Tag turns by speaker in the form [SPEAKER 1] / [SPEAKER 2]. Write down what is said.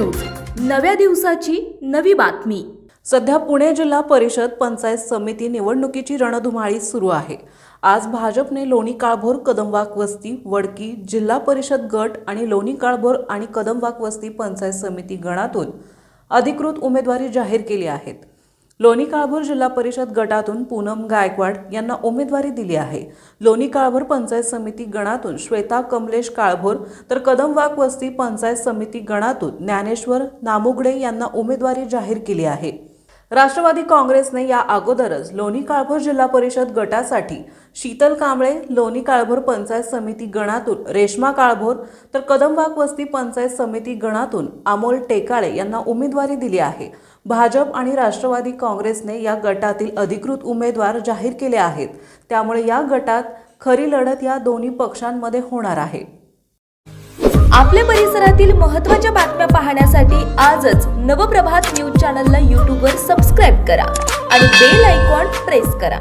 [SPEAKER 1] News, नव्या दिवसाची नवी बातमी।
[SPEAKER 2] सध्या पुणे जिल्हा परिषद पंचायत समिती निवडणुकीची रणधुमाळी सुरू आहे। आज भाजपने लोणी काळभोर कदमवाक वस्ती वडकी जिल्हा परिषद गट आणि लोणी काळभोर आणि कदमवाक वस्ती पंचायत समिती गणातून अधिकृत उमेदवारी जाहीर केली आहे। लोणी काळभोर जिल्हा परिषद गटातून पूनम गायकवाड यांना उमेदवारी दिली आहे। लोणी काळभोर पंचायत समिती गणातून श्वेता कमलेश काळभोर तर कदमवाक वस्ती पंचायत समिती गणातून ज्ञानेश्वर नामुगडे यांना उमेदवारी जाहीर केली आहे। राष्ट्रवादी काँग्रेसने या अगोदरच लोणी काळभोर जिल्हा परिषद गटासाठी शीतल कांबळे, लोणी काळभोर पंचायत समिती गणातून रेश्मा काळभोर तर कदमवाक वस्ती पंचायत समिती गणातून अमोल टेकाळे यांना उमेदवारी दिली आहे। भाजप आणि राष्ट्रवादी काँग्रेसने या गटातील अधिकृत उमेदवार जाहीर केले आहेत, त्यामुळे या गटात खरी लढत या दोन्ही पक्षांमध्ये होणार आहे।
[SPEAKER 1] आपल्या परिसरातील महत्त्वाच्या बातम्या पाहण्यासाठी आजच नवप्रभात न्यूज चॅनलला YouTube वर सबस्क्राइब करा आणि बेल आयकॉन प्रेस करा।